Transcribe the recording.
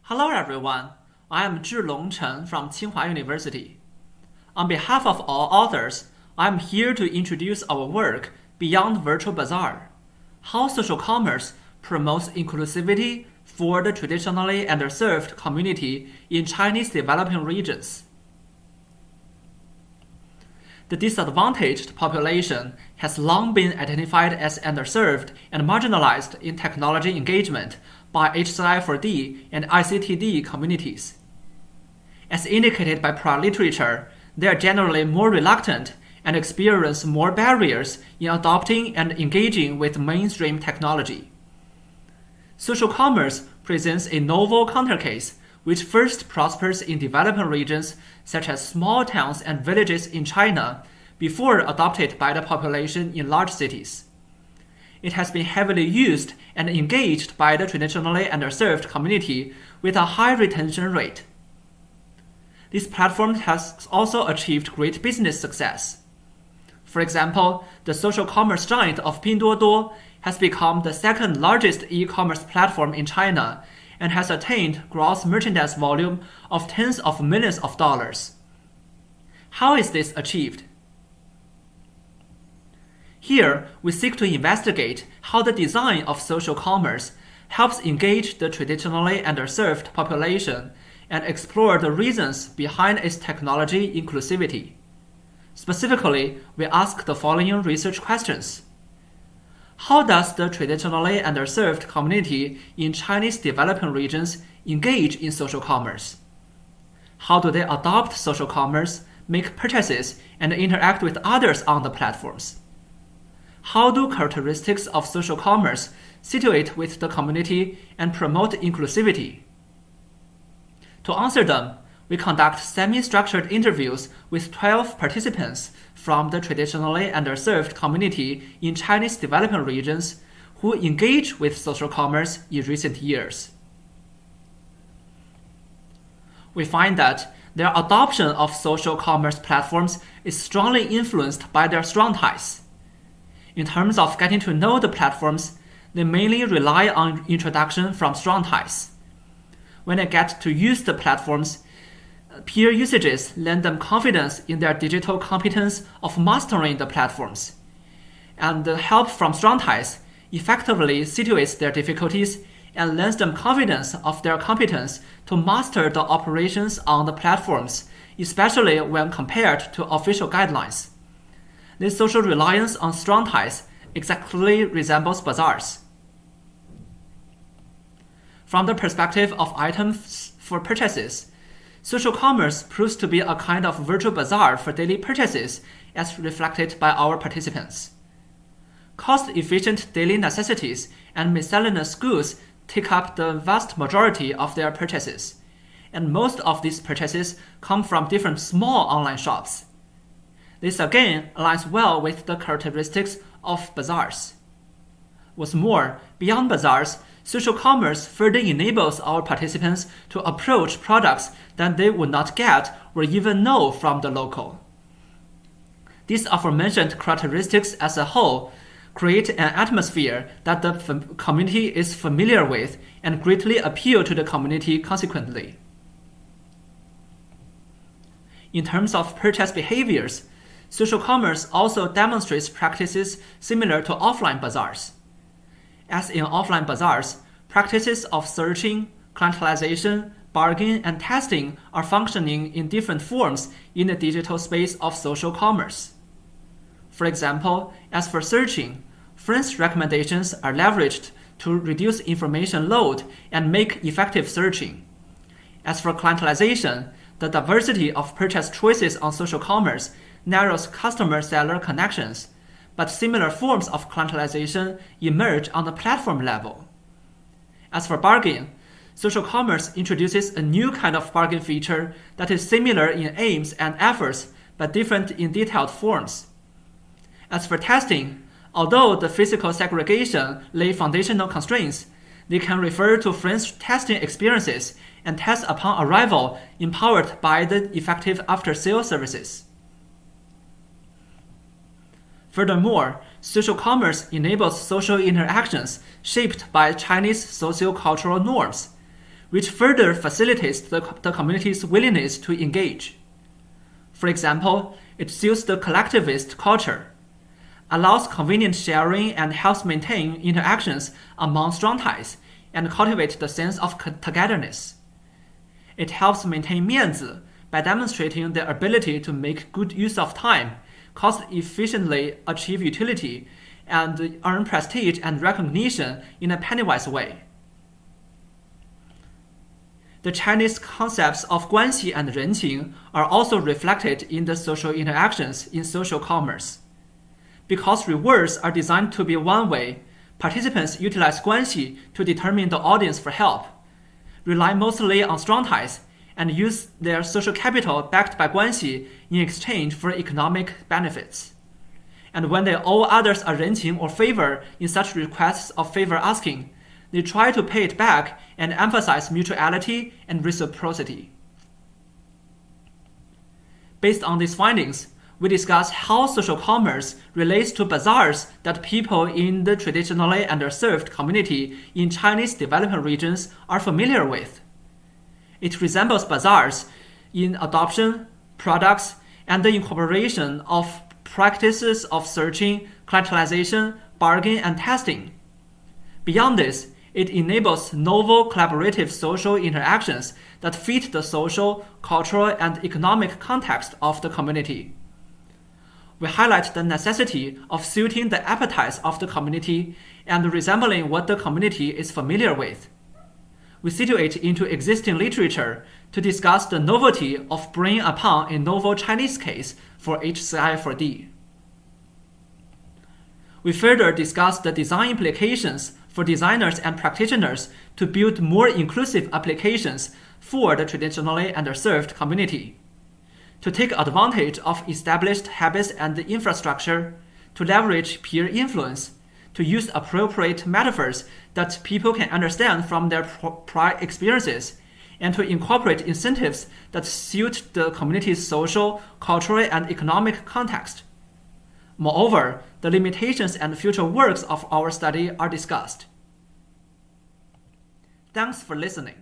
Hello everyone, I am Zhilong Chen from Tsinghua University. On behalf of all authors, I am here to introduce our work Beyond Virtual Bazaar, how social commerce promotes inclusivity for the traditionally underserved community in Chinese developing regions. The disadvantaged population has long been identified as underserved and marginalized in technology engagement by HCI4D and ICTD communities. As indicated by prior literature, they are generally more reluctant and experience more barriers in adopting and engaging with mainstream technology. Social commerce presents a novel countercase which first prospers in developing regions such as small towns and villages in China before adopted by the population in large cities. It has been heavily used and engaged by the traditionally underserved community with a high retention rate. This platform has also achieved great business success. For example, the social commerce giant of Pinduoduo has become the second largest e-commerce platform in China and has attained gross merchandise volume of tens of millions of dollars. How is this achieved? Here, we seek to investigate how the design of social commerce helps engage the traditionally underserved population and explore the reasons behind its technology inclusivity. Specifically, we ask the following research questions. How does the traditionally underserved community in Chinese developing regions engage in social commerce? How do they adopt social commerce, make purchases, and interact with others on the platforms? How do characteristics of social commerce situate with the community and promote inclusivity? To answer them, we conduct semi-structured interviews with 12 participants from the traditionally underserved community in Chinese developing regions who engage with social commerce in recent years. We find that their adoption of social commerce platforms is strongly influenced by their strong ties. In terms of getting to know the platforms, they mainly rely on introduction from strong ties. When they get to use the platforms, peer usages lend them confidence in their digital competence of mastering the platforms, and the help from strong ties effectively situates their difficulties and lends them confidence of their competence to master the operations on the platforms, especially when compared to official guidelines. This social reliance on strong ties exactly resembles bazaars. From the perspective of items for purchases, social commerce proves to be a kind of virtual bazaar for daily purchases as reflected by our participants. Cost-efficient daily necessities and miscellaneous goods take up the vast majority of their purchases, and most of these purchases come from different small online shops. This again aligns well with the characteristics of bazaars. What's more, beyond bazaars, social commerce further enables our participants to approach products that they would not get or even know from the local. These aforementioned characteristics as a whole create an atmosphere that the community is familiar with and greatly appeal to the community consequently. In terms of purchase behaviors, social commerce also demonstrates practices similar to offline bazaars. As in offline bazaars, practices of searching, clientelization, bargaining, and testing are functioning in different forms in the digital space of social commerce. For example, as for searching, friends' recommendations are leveraged to reduce information load and make effective searching. As for clientelization, the diversity of purchase choices on social commerce narrows customer-seller connections, but similar forms of clientelization emerge on the platform level. As for bargain, social commerce introduces a new kind of bargain feature that is similar in aims and efforts, but different in detailed forms. As for testing, although the physical segregation lay foundational constraints, they can refer to friends' testing experiences and test upon arrival empowered by the effective after-sale services. Furthermore, social commerce enables social interactions shaped by Chinese socio-cultural norms, which further facilitates the community's willingness to engage. For example, it suits the collectivist culture, allows convenient sharing and helps maintain interactions among strong ties and cultivate the sense of togetherness. It helps maintain 面子 by demonstrating the ability to make good use of time, cost-efficiently achieve utility, and earn prestige and recognition in a pennywise way. The Chinese concepts of 关系 and 人情 are also reflected in the social interactions in social commerce. Because rewards are designed to be one-way, participants utilize 关系 to determine the audience for help, rely mostly on strong ties, and use their social capital backed by 关系 in exchange for economic benefits. And when they owe others a 人情 or favor in such requests of favor asking, they try to pay it back and emphasize mutuality and reciprocity. Based on these findings, we discuss how social commerce relates to bazaars that people in the traditionally underserved community in Chinese developing regions are familiar with. It resembles bazaars in adoption, products, and the incorporation of practices of searching, clientelization, bargain, and testing. Beyond this, it enables novel collaborative social interactions that fit the social, cultural, and economic context of the community. We highlight the necessity of suiting the appetites of the community and resembling what the community is familiar with. We situate into existing literature to discuss the novelty of bringing upon a novel Chinese case for HCI4D. We further discuss the design implications for designers and practitioners to build more inclusive applications for the traditionally underserved community, to take advantage of established habits and infrastructure, to leverage peer influence, to use appropriate metaphors that people can understand from their prior experiences, and to incorporate incentives that suit the community's social, cultural, and economic context. Moreover, the limitations and future works of our study are discussed. Thanks for listening.